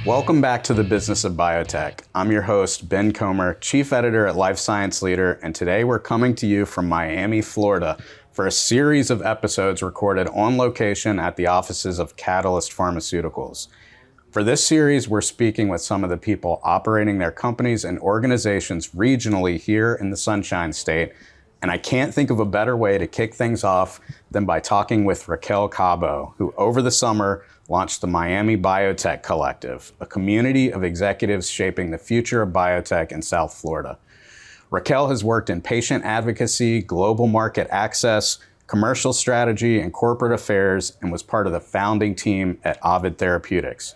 Welcome back to the Business of Biotech. I'm your host, Ben Comer, Chief Editor at Life Science Leader, and today we're coming to you from Miami, Florida, for a series of episodes recorded on location at the offices of Catalyst Pharmaceuticals. For this series, we're speaking with some of the people operating their companies and organizations regionally here in the Sunshine State, and I can't think of a better way to kick things off than by talking with Raquel Cabo, who over the summer launched the Miami Biotech Collective, a community of executives shaping the future of biotech in South Florida. Raquel has worked in patient advocacy, global market access, commercial strategy, and corporate affairs, and was part of the founding team at Ovid Therapeutics.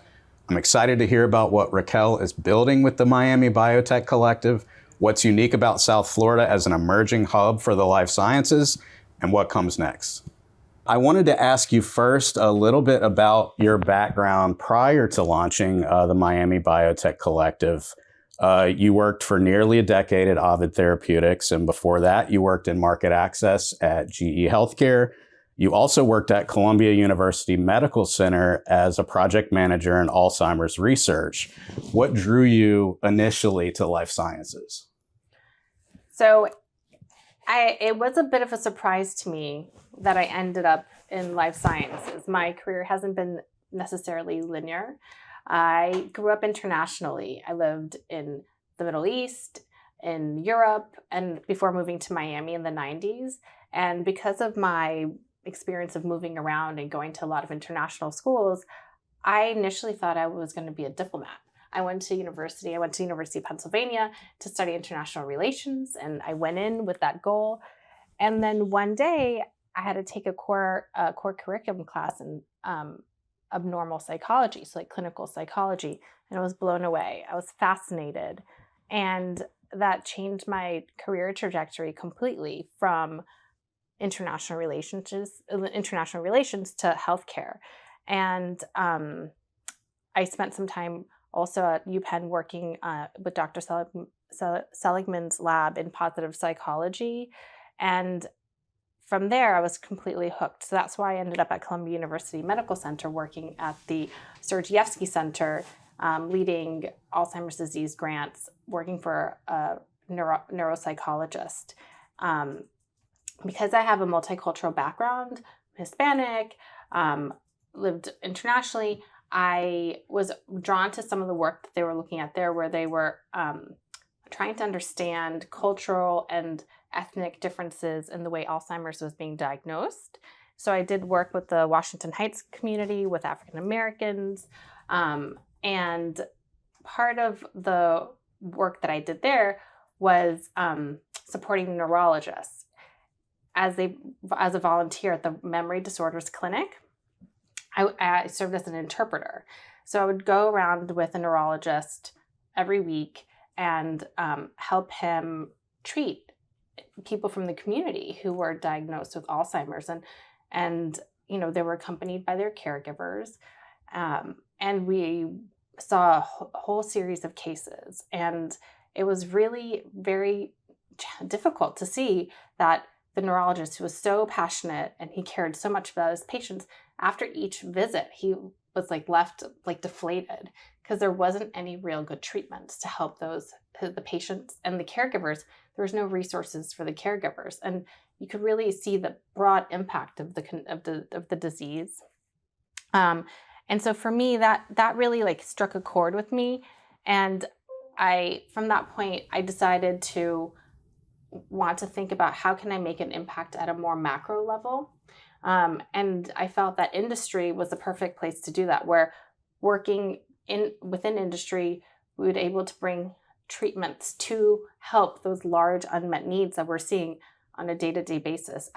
I'm excited to hear about what Raquel is building with the Miami Biotech Collective, what's unique about South Florida as an emerging hub for the life sciences, and what comes next. I wanted to ask you first a little bit about your background prior to launching the Miami Biotech Collective. You worked for nearly a decade at Ovid Therapeutics, and before that, you worked in market access at GE Healthcare. You also worked at Columbia University Medical Center as a project manager in Alzheimer's research. What drew you initially to life sciences? So it was a bit of a surprise to me that I ended up in life sciences. My career hasn't been necessarily linear. I grew up internationally. I lived in the Middle East, in Europe, and before moving to Miami in the 90s. And because of my experience of moving around and going to a lot of international schools, I initially thought I was going to be a diplomat. I went to University of Pennsylvania to study international relations, and I went in with that goal. And then one day I had to take a core curriculum class in abnormal psychology, so like clinical psychology, and I was blown away. I was fascinated, and that changed my career trajectory completely from international relations to healthcare. And I spent some time also at UPenn working with Dr. Seligman's lab in positive psychology. And from there, I was completely hooked. So that's why I ended up at Columbia University Medical Center working at the Sergievsky Center, leading Alzheimer's disease grants, working for a neuropsychologist. Because I have a multicultural background, Hispanic, lived internationally, I was drawn to some of the work that they were looking at there, where they were trying to understand cultural and ethnic differences in the way Alzheimer's was being diagnosed. So I did work with the Washington Heights community, with African Americans, and part of the work that I did there was supporting neurologists. As a volunteer at the Memory Disorders Clinic, I served as an interpreter. So I would go around with a neurologist every week and help him treat people from the community who were diagnosed with Alzheimer's, and they were accompanied by their caregivers, and we saw a whole series of cases, and it was really very difficult to see that the neurologist, who was so passionate and he cared so much about his patients, after each visit he was left deflated, because there wasn't any real good treatments to help the patients and the caregivers. There was no resources for the caregivers, and you could really see the broad impact of the disease. And so for me, that really struck a chord with me, and from that point I decided to want to think about how can I make an impact at a more macro level. And I felt that industry was the perfect place to do that, where working within industry, we would be able to bring treatments to help those large unmet needs that we're seeing on a day-to-day basis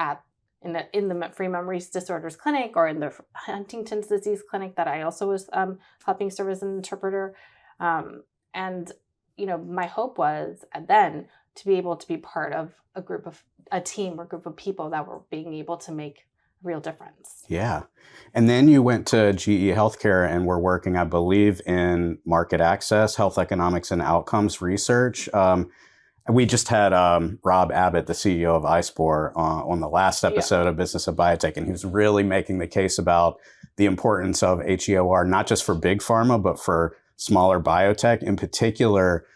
in the Free Memory Disorders Clinic, or in the Huntington's disease clinic that I also was helping serve as an interpreter. And my hope was then to be able to be part of a team or group of people that were being able to make a real difference. Yeah. And then you went to GE Healthcare and were working, I believe, in market access, health economics, and outcomes research. We just had Rob Abbott, the CEO of iSpore, on the last episode of Business of Biotech, and he was really making the case about the importance of HEOR, not just for big pharma, but for smaller biotech, in particular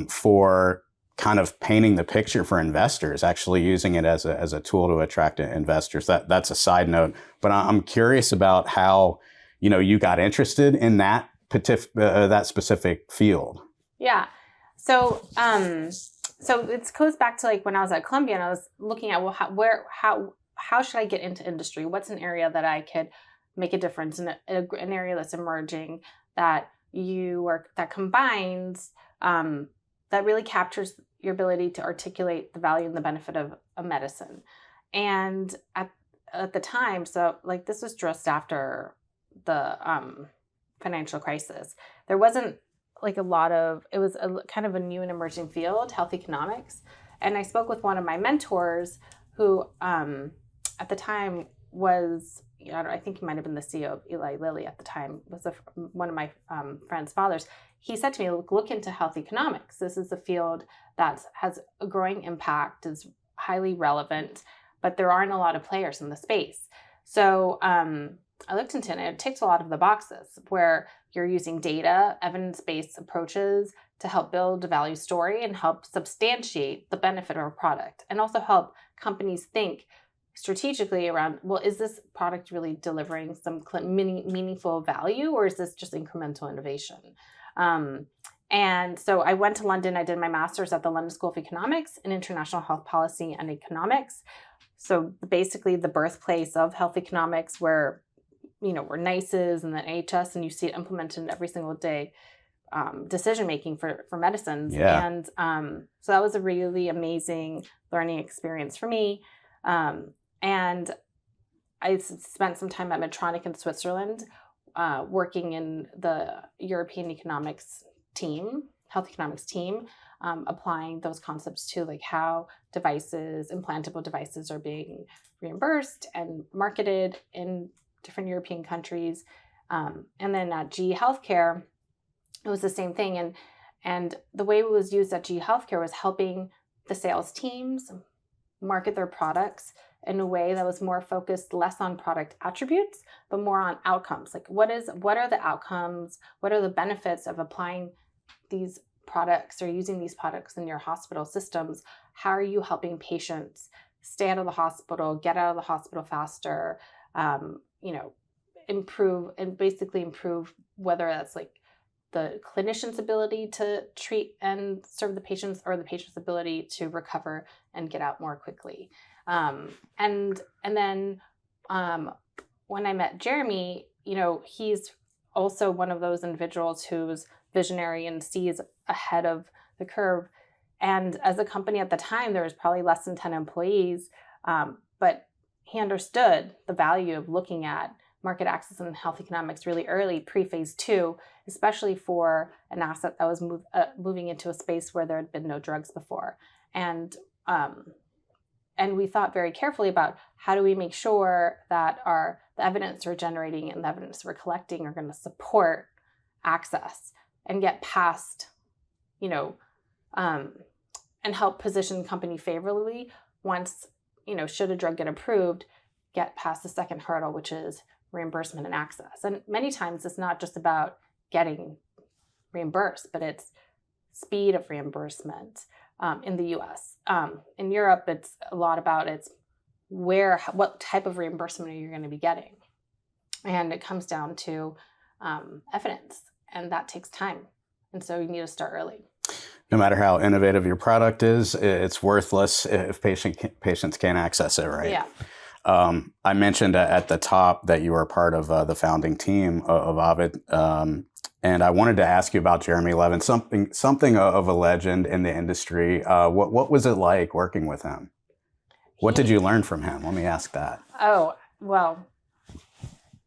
for kind of painting the picture for investors, actually using it as a tool to attract investors. That's a side note, but I'm curious about how, you got interested in that that specific field. Yeah. So it goes back to like when I was at Columbia and I was looking at, well, how should I get into industry? What's an area that I could make a difference in, an area that's emerging, that combines, that really captures your ability to articulate the value and the benefit of a medicine. And at the time, so like this was just after the financial crisis, there wasn't like it was kind of a new and emerging field, health economics. And I spoke with one of my mentors who at the time was, I think he might have been the CEO of Eli Lilly at the time, was one of my friend's fathers. He said to me, look into health economics. This is a field that has a growing impact, is highly relevant, but there aren't a lot of players in the space. So I looked into it, and it ticks a lot of the boxes where you're using data, evidence-based approaches to help build a value story and help substantiate the benefit of a product, and also help companies think strategically around, well, is this product really delivering some meaningful value, or is this just incremental innovation? And so I went to London. I did my master's at the London School of Economics in International Health Policy and Economics. So basically the birthplace of health economics, where where NICEs and the NHS, and you see it implemented every single day, decision making for medicines. Yeah. And so that was a really amazing learning experience for me. And I spent some time at Medtronic in Switzerland, working in the European economics team, health economics team, applying those concepts to like how implantable devices are being reimbursed and marketed in different European countries. And then at GE Healthcare, it was the same thing. And the way it was used at GE Healthcare was helping the sales teams market their products in a way that was more focused, less on product attributes, but more on outcomes. Like what are the outcomes? What are the benefits of applying these products or using these products in your hospital systems? How are you helping patients stay out of the hospital, get out of the hospital faster, improve whether that's like the clinician's ability to treat and serve the patients, or the patient's ability to recover and get out more quickly. And then when I met Jeremy, he's also one of those individuals who's visionary and sees ahead of the curve. And as a company at the time, there was probably less than 10 employees, but he understood the value of looking at market access and health economics really early, pre-phase 2, especially for an asset that was moving into a space where there had been no drugs before. And we thought very carefully about how do we make sure that the evidence we're generating and the evidence we're collecting are going to support access and get past, and help position the company favorably once, should a drug get approved, get past the second hurdle, which is reimbursement and access. And many times it's not just about getting reimbursed, but it's speed of reimbursement in the US. In Europe, it's a lot about what type of reimbursement are you going to be getting? And it comes down to evidence, and that takes time. And so you need to start early. No matter how innovative your product is, it's worthless if patients can't access it, right? Yeah. I mentioned at the top that you were part of the founding team of Ovid, and I wanted to ask you about Jeremy Levin, something of a legend in the industry. What was it like working with him? What did you learn from him? Let me ask that. Oh, well,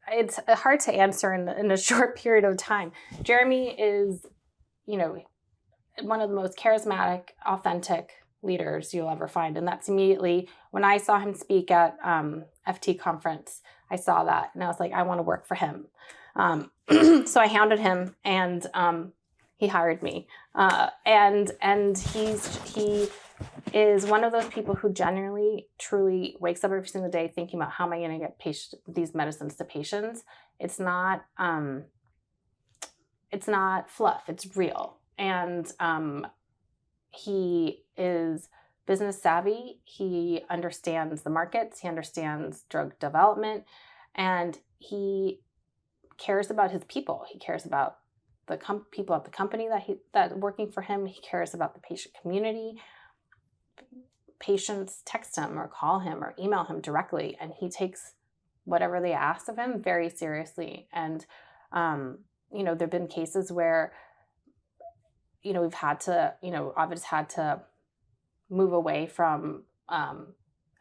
it's hard to answer in a short period of time. Jeremy is, one of the most charismatic, authentic leaders you'll ever find. And that's immediately when I saw him speak at FT conference, I saw that and I was like, I want to work for him. So I hounded him, and he hired me. And he is one of those people who genuinely, truly wakes up every single day thinking about how am I going to get these medicines to patients. It's not it's not fluff, it's real. And he is business savvy. He understands the markets. He understands drug development, and he cares about his people. He cares about the people at the company that are working for him. He cares about the patient community. Patients text him or call him or email him directly, and he takes whatever they ask of him very seriously. And there have been cases where we've had to, Ovid's had to move away from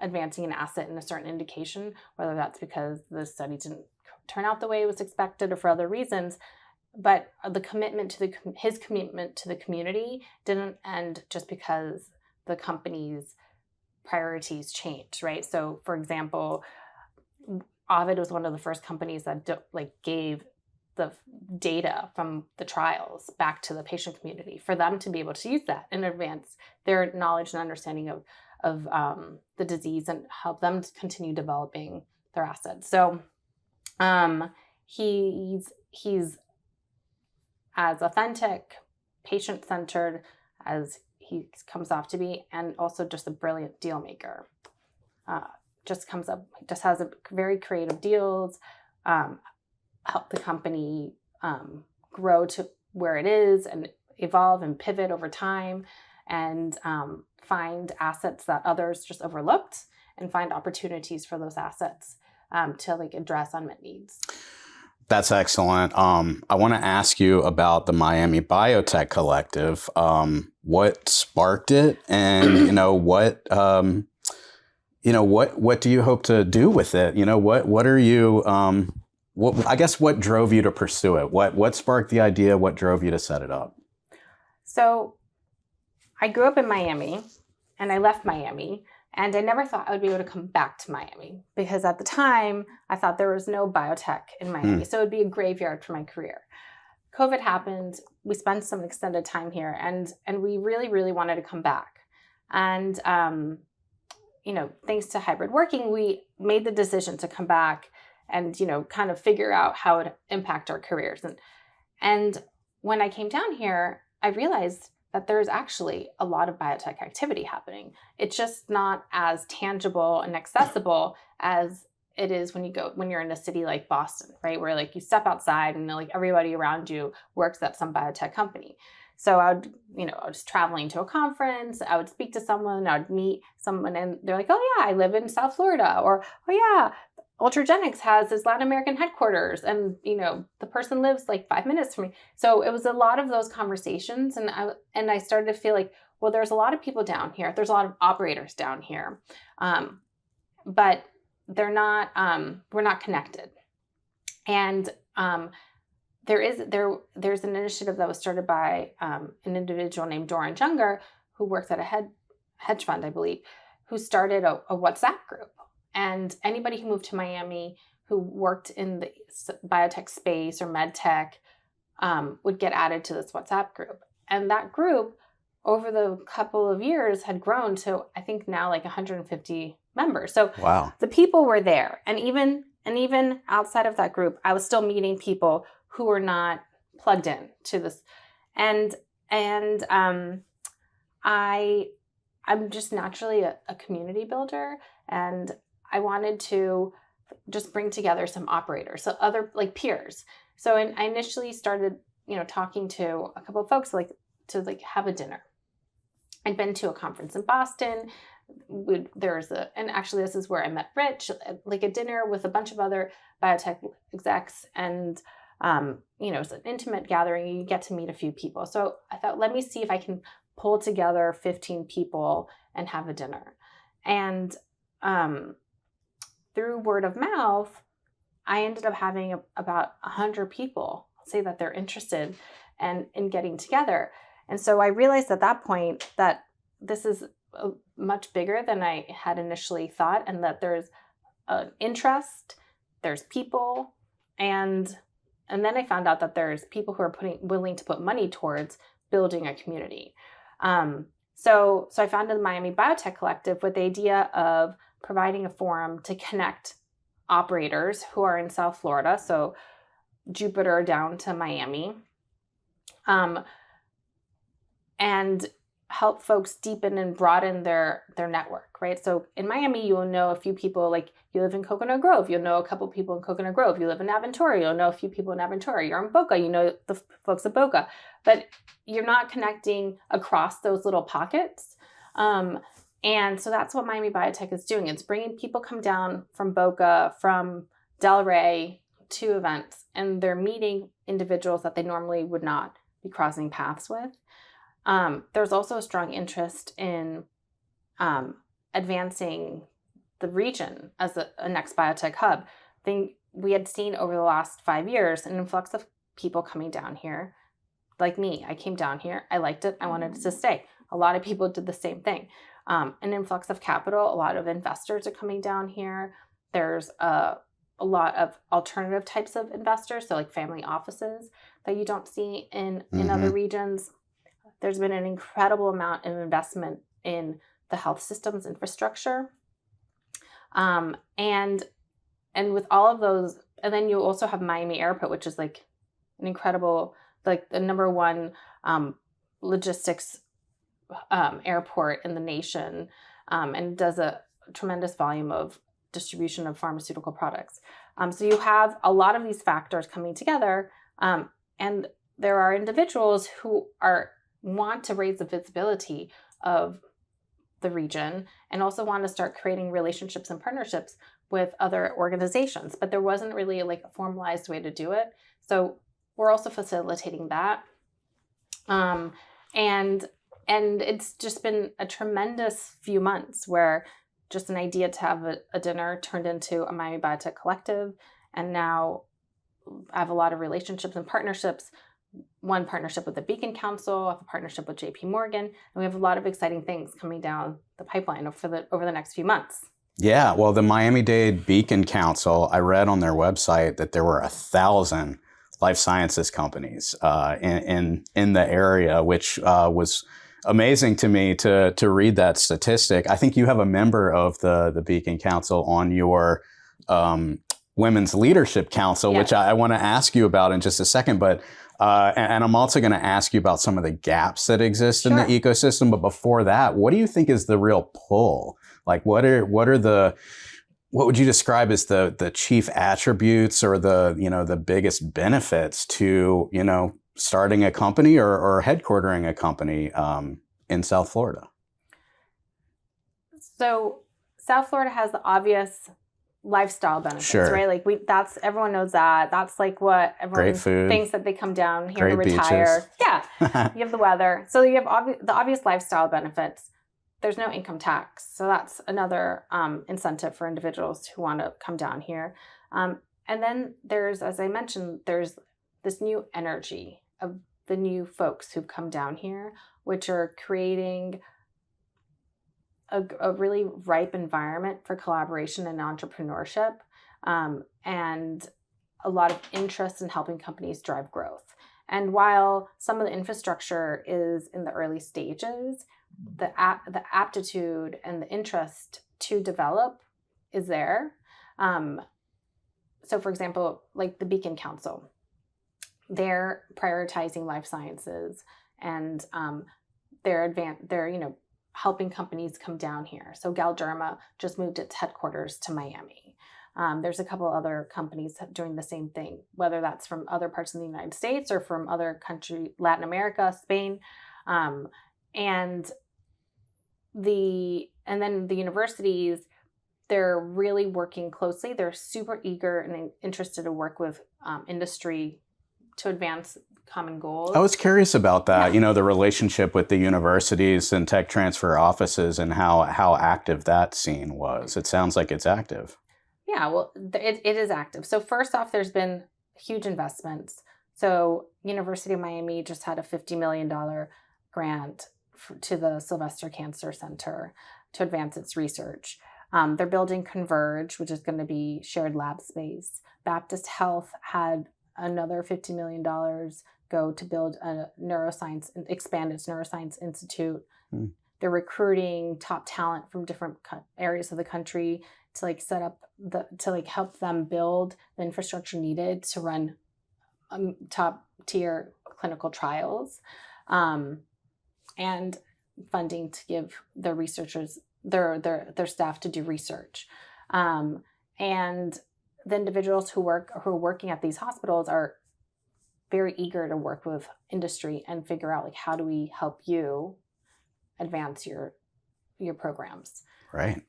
advancing an asset in a certain indication, whether that's because the study didn't turn out the way it was expected or for other reasons. But his commitment to the community didn't end just because the company's priorities changed, right? So, for example, Ovid was one of the first companies that gave the data from the trials back to the patient community for them to be able to use that and advance their knowledge and understanding of the disease and help them to continue developing their assets. So he's as authentic, patient-centered as he comes off to be, and also just a brilliant deal maker. Just has a very creative deals, help the company grow to where it is and evolve and pivot over time, and find assets that others just overlooked, and find opportunities for those assets to address unmet needs. That's excellent. I want to ask you about the Miami Biotech Collective. What sparked it, and what do you hope to do with it? What are you? What drove you to pursue it? What sparked the idea? What drove you to set it up? So, I grew up in Miami, and I left Miami. And I never thought I would be able to come back to Miami, because at the time I thought there was no biotech in Miami. So it would be a graveyard for my career. COVID happened. We spent some extended time here, and we really, really wanted to come back. And, thanks to hybrid working, we made the decision to come back and, kind of figure out how it would impact our careers. And when I came down here, I realized that there's actually a lot of biotech activity happening. It's just not as tangible and accessible as it is when you're in a city like Boston, right? Where you step outside and everybody around you works at some biotech company. So I was traveling to a conference, I would speak to someone, I would meet someone, and they're like, oh yeah, I live in South Florida, or oh yeah, Ultragenics has its Latin American headquarters, and the person lives 5 minutes from me. So it was a lot of those conversations, and I started to feel like, well, there's a lot of people down here. There's a lot of operators down here, but they're not. We're not connected. And there's an initiative that was started by an individual named Doran Junger, who works at a hedge fund, I believe, who started a WhatsApp group. And anybody who moved to Miami who worked in the biotech space or med tech would get added to this WhatsApp group. And that group, over the couple of years, had grown to, I think now 150 members. So wow. The people were there. And even outside of that group, I was still meeting people who were not plugged in to this. And I'm just naturally a community builder, and I wanted to just bring together some operators, so other peers. So I initially started, talking to a couple of folks to have a dinner. I'd been to a conference in Boston. And actually this is where I met Rich, a dinner with a bunch of other biotech execs, and it's an intimate gathering. You get to meet a few people. So I thought, let me see if I can pull together 15 people and have a dinner. And through word of mouth, I ended up having about 100 people say that they're interested in getting together. And so I realized at that point that this is much bigger than I had initially thought, and that there's an interest, there's people, and then I found out that there's people who are willing to put money towards building a community. So I founded the Miami Biotech Collective with the idea of providing a forum to connect operators who are in South Florida, so Jupiter down to Miami, and help folks deepen and broaden their network, right? So in Miami, you'll know a few people, like you live in Coconut Grove, you'll know a couple people in Coconut Grove. You live in Aventura, you'll know a few people in Aventura. You're in Boca, you know the folks at Boca, but you're not connecting across those little pockets. And so that's what Miami Biotech is doing. It's bringing people come down from Boca, from Delray to events, and they're meeting individuals that they normally would not be crossing paths with. There's also a strong interest in advancing the region as a next biotech hub. I think we had seen over the last 5 years an influx of people coming down here. Like me, I came down here, I liked it, I wanted to stay. A lot of people did the same thing. An influx of capital, a lot of investors are coming down here. There's a lot of alternative types of investors, so like family offices that you don't see in other regions. There's been an incredible amount of investment in the health systems infrastructure. And with all of those, and then you also have Miami Airport, which is like an incredible, like the number one logistics airport in the nation, and does a tremendous volume of distribution of pharmaceutical products. So you have a lot of these factors coming together, and there are individuals who want to raise the visibility of the region and also want to start creating relationships and partnerships with other organizations, but there wasn't really like a formalized way to do it. So we're also facilitating that. And it's just been a tremendous few months where just an idea to have a dinner turned into a Miami Biotech Collective. And now I have a lot of relationships and partnerships. One partnership with the Beacon Council, I have a partnership with JP Morgan, and we have a lot of exciting things coming down the pipeline over the next few months. Yeah, well, the Miami-Dade Beacon Council, I read on their website that there were 1,000 life sciences companies in the area, which was amazing to me to read that statistic. I think you have a member of the Beacon Council on your Women's Leadership Council, Yes. which I want to ask you about in just a second. But and I'm also going to ask you about some of the gaps that exist in the ecosystem. But before that, what do you think is the real pull? Like, what would you describe as the chief attributes or the biggest benefits to starting a company or headquartering a company in South Florida? So South Florida has the obvious lifestyle benefits, right? Like that's everyone knows that. That's like what everyone thinks that they come down here to retire. Beaches. Yeah, you have the weather, so you have the obvious lifestyle benefits. There's no income tax, so that's another incentive for individuals who want to come down here. And then there's, as I mentioned, there's this new energy of the new folks who've come down here, which are creating a really ripe environment for collaboration and entrepreneurship, and a lot of interest in helping companies drive growth. And while some of the infrastructure is in the early stages, the aptitude and the interest to develop is there. So for example, like the Beacon Council, they're prioritizing life sciences, and they're helping companies come down here. So Galderma just moved its headquarters to Miami. There's a couple other companies doing the same thing, whether that's from other parts of the United States or from other countries, Latin America, Spain. And then the universities, they're really working closely. They're super eager and interested to work with industry to advance common goals. I was curious about that, the relationship with the universities and tech transfer offices and how active that scene was. It sounds like it's active. Yeah, well, it is active. So first off, there's been huge investments. So University of Miami just had a $50 million grant to the Sylvester Cancer Center to advance its research. They're building Converge, which is going to be shared lab space. Baptist Health had another $50 million go to build a neuroscience and expand its neuroscience institute. They're recruiting top talent from different areas of the country to set up to help them build the infrastructure needed to run top tier clinical trials, and funding to give their researchers their staff to do research. And the individuals who are working at these hospitals are very eager to work with industry and figure out, like, how do we help you advance your programs. Right.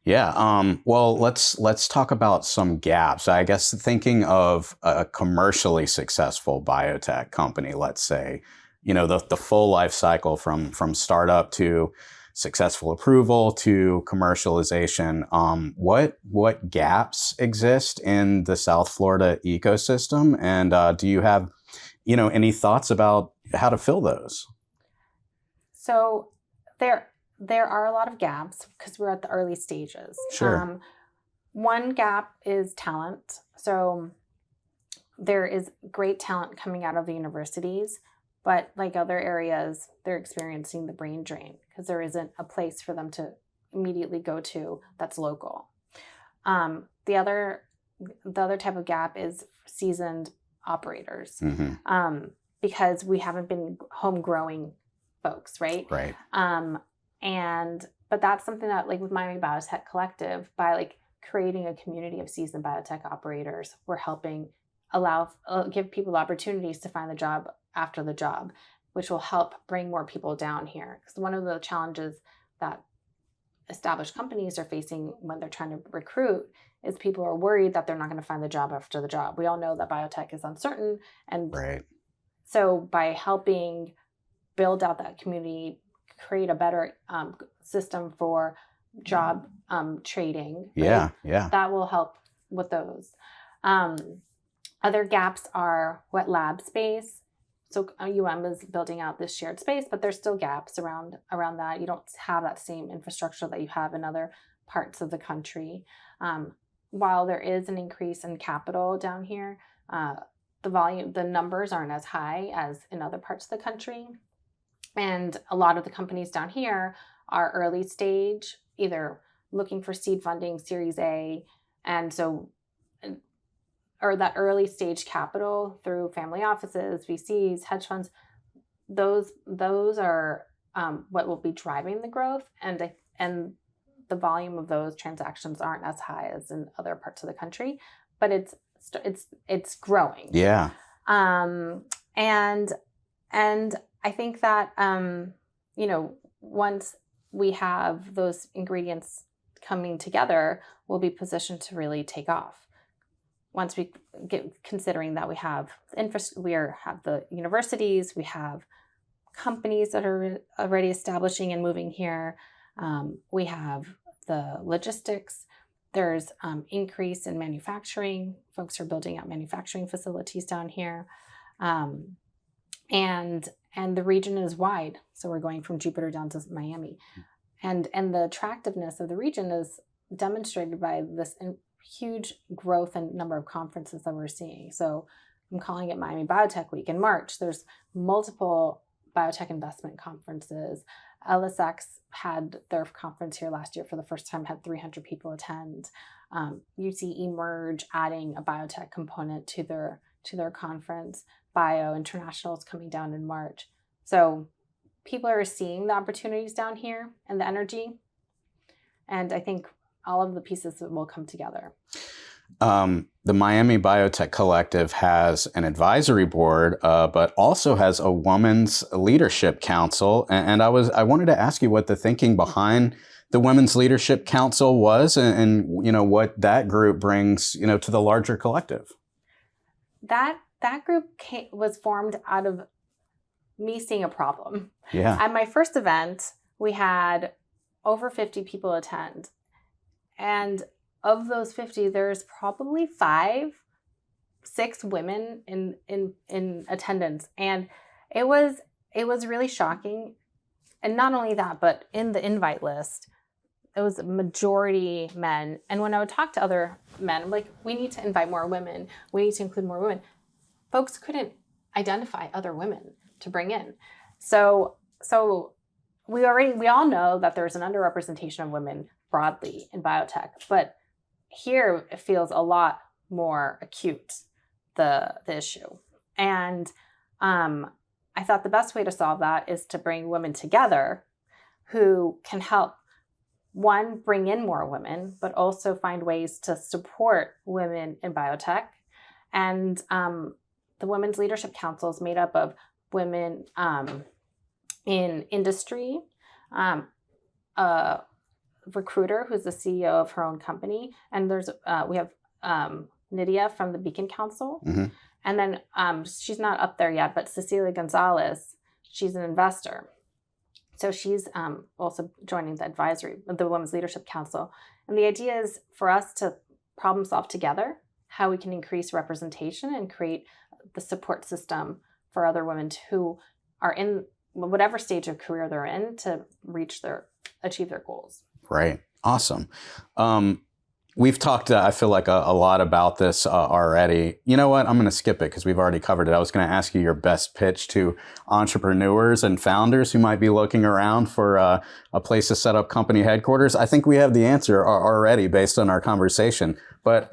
Yeah. Well, let's talk about some gaps. I guess thinking of a commercially successful biotech company, let's say, the full life cycle from startup to successful approval to commercialization. What gaps exist in the South Florida ecosystem, and do you have, any thoughts about how to fill those? So there are a lot of gaps because we're at the early stages. Sure. One gap is talent. So there is great talent coming out of the universities, but like other areas, they're experiencing the brain drain because there isn't a place for them to immediately go to that's local. The other type of gap is seasoned operators, Mm-hmm. because we haven't been home growing folks, right? Right. But that's something that, like, with Miami Biotech Collective, by like creating a community of seasoned biotech operators, we're helping give people opportunities to find the job after the job, which will help bring more people down here. Because one of the challenges that established companies are facing when they're trying to recruit is people are worried that they're not going to find the job after the job. We all know that biotech is uncertain. And Right. so by helping build out that community, create a better system for job trading. Yeah. Right? Yeah. That will help with those. Other gaps are wet lab space. So is building out this shared space, but there's still gaps around that. You don't have that same infrastructure that you have in other parts of the country. While there is an increase in capital down here, the numbers aren't as high as in other parts of the country. And a lot of the companies down here are early stage, either looking for seed funding, Series A, or that early stage capital through family offices, VCs, hedge funds. Those are what will be driving the growth, and the volume of those transactions aren't as high as in other parts of the country, but it's growing. Yeah. And I think that, once we have those ingredients coming together, we'll be positioned to really take off. Once we get considering that we have the universities, we have companies that are already establishing and moving here. We have the logistics. There's increase in manufacturing. Folks are building out manufacturing facilities down here. And the region is wide. So we're going from Jupiter down to Miami. And the attractiveness of the region is demonstrated by this huge growth in number of conferences that we're seeing. So I'm calling it Miami Biotech Week in March. There's multiple biotech investment conferences. LSX had their conference here last year for the first time, had 300 people attend. You see Emerge adding a biotech component to their conference. Bio International is coming down in March. So people are seeing the opportunities down here and the energy. And I think all of the pieces will come together. The Miami Biotech Collective has an advisory board, but also has a women's leadership council. And I wanted to ask you what the thinking behind the Women's Leadership Council was, and what that group brings, to the larger collective. That group was formed out of me seeing a problem. Yeah. At my first event, we had over 50 people attend. And of those 50, there's probably 5-6 women in attendance. And it was really shocking. And not only that, but in the invite list, it was majority men. And when I would talk to other men, I'm like, we need to invite more women. We need to include more women. Folks couldn't identify other women to bring in. So we all know that there's an underrepresentation of women broadly in biotech, but here it feels a lot more acute, the issue. And I thought the best way to solve that is to bring women together who can help, one, bring in more women, but also find ways to support women in biotech. And the Women's Leadership Council is made up of women in industry, a recruiter who's the CEO of her own company, and we have Nydia from the Beacon Council. Mm-hmm. And then she's not up there yet, but Cecilia Gonzalez, she's an investor. So she's also joining the Women's Leadership Council. And the idea is for us to problem solve together how we can increase representation and create the support system for other women who are in whatever stage of career they're in to achieve their goals. Right. Awesome. We've talked, I feel like, a lot about this already. You know what? I'm going to skip it because we've already covered it. I was going to ask you your best pitch to entrepreneurs and founders who might be looking around for a place to set up company headquarters. I think we have the answer already based on our conversation. But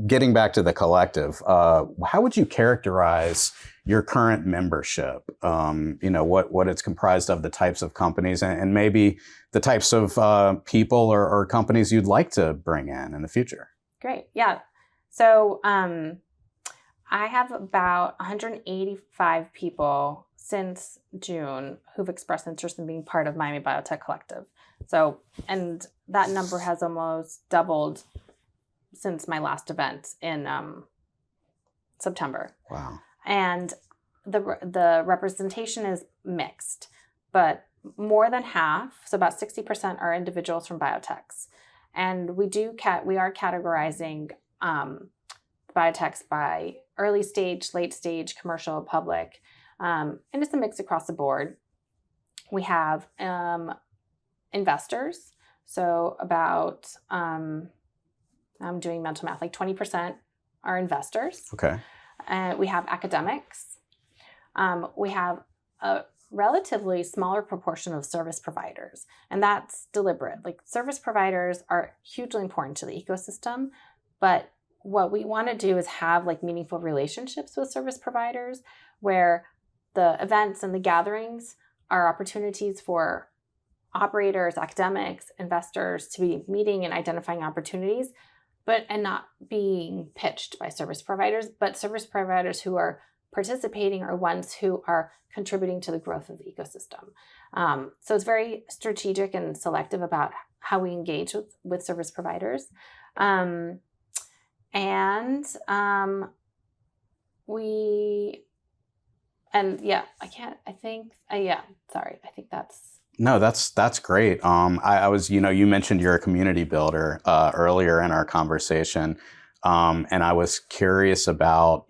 getting back to the collective, how would you characterize your current membership? What it's comprised of, the types of companies, and maybe the types of people or companies you'd like to bring in the future. Great. Yeah. So I have about 185 people since June who've expressed interest in being part of Miami Biotech Collective. So, and that number has almost doubled since my last event in September. Wow. And the representation is mixed, but more than half, so about 60%, are individuals from biotechs. And we are categorizing biotechs by early stage, late stage, commercial, public, and it's a mix across the board. We have investors, so about I'm doing mental math, like 20% are investors. Okay. We have academics. We have a relatively smaller proportion of service providers, and that's deliberate. Like, service providers are hugely important to the ecosystem, but what we want to do is have like meaningful relationships with service providers where the events and the gatherings are opportunities for operators, academics, investors to be meeting and identifying opportunities, and not being pitched by service providers, but service providers who are participating are ones who are contributing to the growth of the ecosystem. So it's very strategic and selective about how we engage with service providers. I think that's. No, that's great. I was, you mentioned you're a community builder earlier in our conversation, and I was curious about,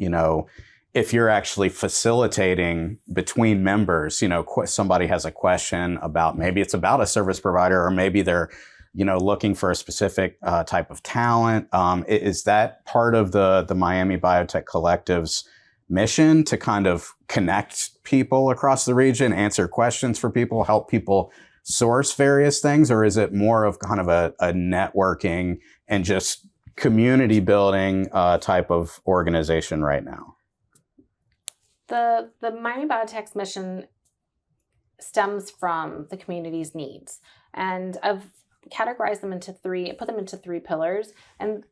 if you're actually facilitating between members. Somebody has a question about, maybe it's about a service provider, or maybe they're, looking for a specific type of talent. Is that part of the Miami Biotech Collective's mission, to kind of connect people across the region, answer questions for people, help people source various things? Or is it more of kind of a networking and just community building type of organization right now? The Miami Biotech's mission stems from the community's needs, and I've categorized them into put them into three pillars, and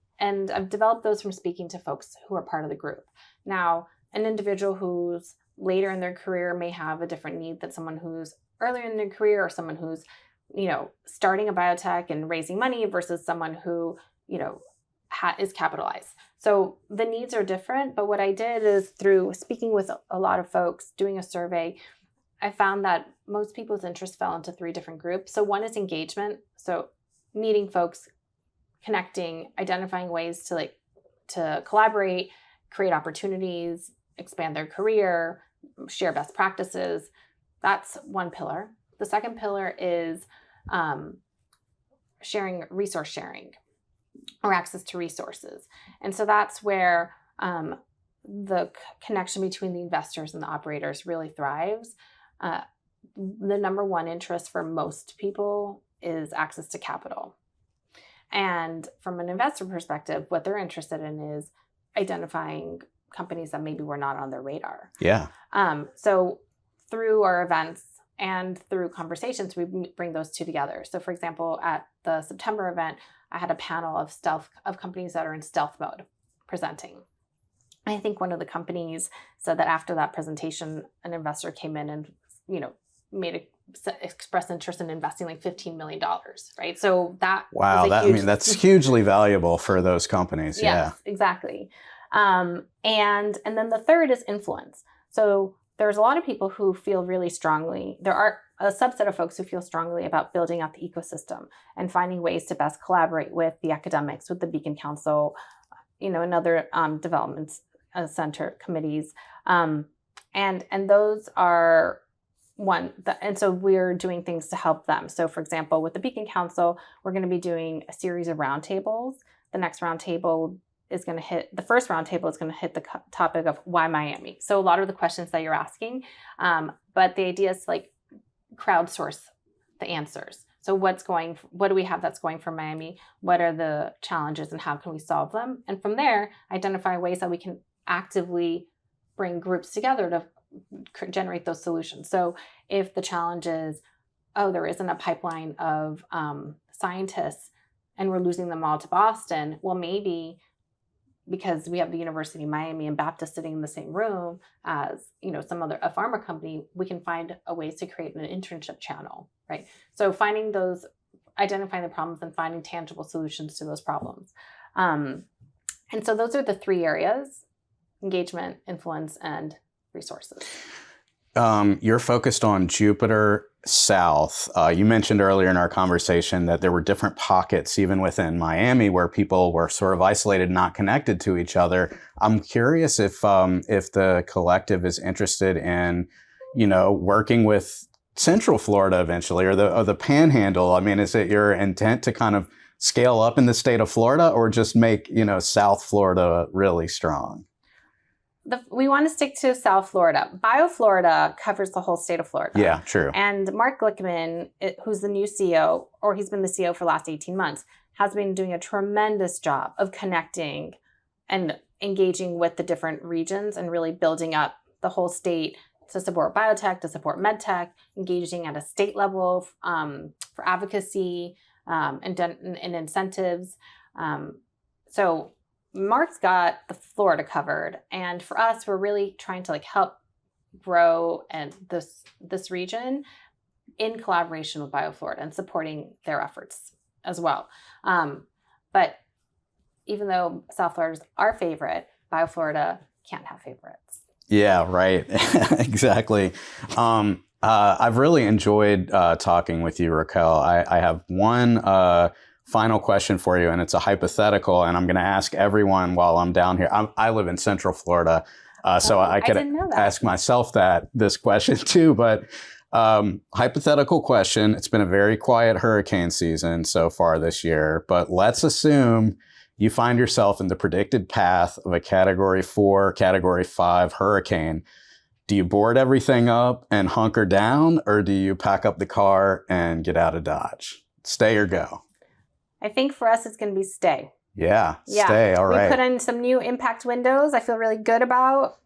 I've developed those from speaking to folks who are part of the group. Now, an individual who's later in their career may have a different need than someone who's earlier in their career, or someone who's, starting a biotech and raising money versus someone who, is capitalized. So the needs are different, but what I did is, through speaking with a lot of folks, doing a survey, I found that most people's interests fell into three different groups. So one is engagement. So meeting folks, connecting, identifying ways to collaborate, create opportunities, expand their career, share best practices. That's one pillar. The second pillar is resource sharing, or access to resources. And so that's where the connection between the investors and the operators really thrives. The number one interest for most people is access to capital. And from an investor perspective, what they're interested in is identifying companies that maybe were not on their radar. Yeah. So through our events and through conversations, we bring those two together. So for example, at the September event, I had a panel of companies that are in stealth mode presenting. I think one of the companies said that after that presentation, an investor came in and, expressed interest in investing like $15 million, right? So that that's hugely valuable for those companies. Yes, exactly. And then the third is influence. So there's a lot of people who feel really strongly. There are a subset of folks who feel strongly about building out the ecosystem and finding ways to best collaborate with the academics, with the Beacon Council, and other development center committees. And those are and so we're doing things to help them. So for example, with the Beacon Council, we're going to be doing a series of roundtables. The next roundtable is going to hit, the first roundtable is going to hit the topic of why Miami. So a lot of the questions that you're asking, but the idea is like crowdsource the answers. So what do we have that's going for Miami? What are the challenges and how can we solve them? And from there, identify ways that we can actively bring groups together to generate those solutions. So if the challenge is, there isn't a pipeline of scientists and we're losing them all to Boston, well, maybe because we have the University of Miami and Baptist sitting in the same room as, a pharma company, we can find a ways to create an internship channel, right? So identifying the problems and finding tangible solutions to those problems. And so those are the three areas: engagement, influence, and resources. You're focused on Jupiter South. You mentioned earlier in our conversation that there were different pockets, even within Miami, where people were sort of isolated, not connected to each other. I'm curious if the collective is interested in, working with Central Florida eventually, or the Panhandle. I mean, is it your intent to kind of scale up in the state of Florida, or just make South Florida really strong? We want to stick to South Florida. BioFlorida covers the whole state of Florida. Yeah, true. And Mark Glickman, who's the new CEO, or he's been the CEO for the last 18 months, has been doing a tremendous job of connecting and engaging with the different regions and really building up the whole state to support biotech, to support medtech, engaging at a state level for advocacy and incentives. So Mark's got the Florida covered, and for us, we're really trying to help grow and this region in collaboration with BioFlorida and supporting their efforts as well. But even though South Florida is our favorite, BioFlorida can't have favorites. Yeah, right. Exactly. I've really enjoyed talking with you, Raquel. I have one final question for you, and it's a hypothetical, and I'm going to ask everyone while I'm down here. I live in Central Florida, so I could ask myself this question too, but hypothetical question. It's been a very quiet hurricane season so far this year, but let's assume you find yourself in the predicted path of a Category 4, Category 5 hurricane. Do you board everything up and hunker down, or do you pack up the car and get out of Dodge? Stay or go? I think for us, it's going to be stay. Yeah, stay. All right. We put in some new impact windows. I feel really good about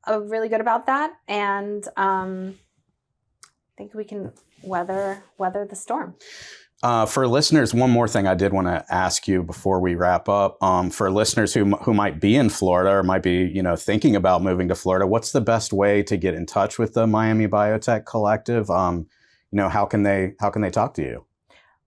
really good about that, and I think we can weather the storm. For listeners, one more thing I did want to ask you before we wrap up. For listeners who might be in Florida or might be thinking about moving to Florida, what's the best way to get in touch with the Miami Biotech Collective? How can they talk to you?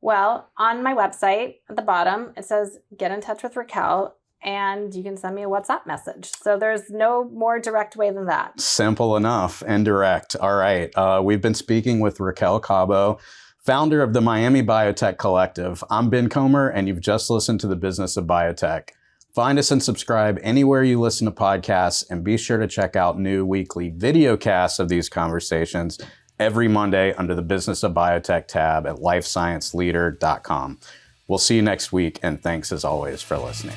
Well, on my website at the bottom, it says, get in touch with Raquel, and you can send me a WhatsApp message. So there's no more direct way than that. Simple enough and direct. All right. We've been speaking with Raquel Cabo, founder of the Miami Biotech Collective. I'm Ben Comer, and you've just listened to the Business of Biotech. Find us and subscribe anywhere you listen to podcasts, and be sure to check out new weekly videocasts of these conversations every Monday under the Business of Biotech tab at lifescienceleader.com. We'll see you next week, and thanks as always for listening.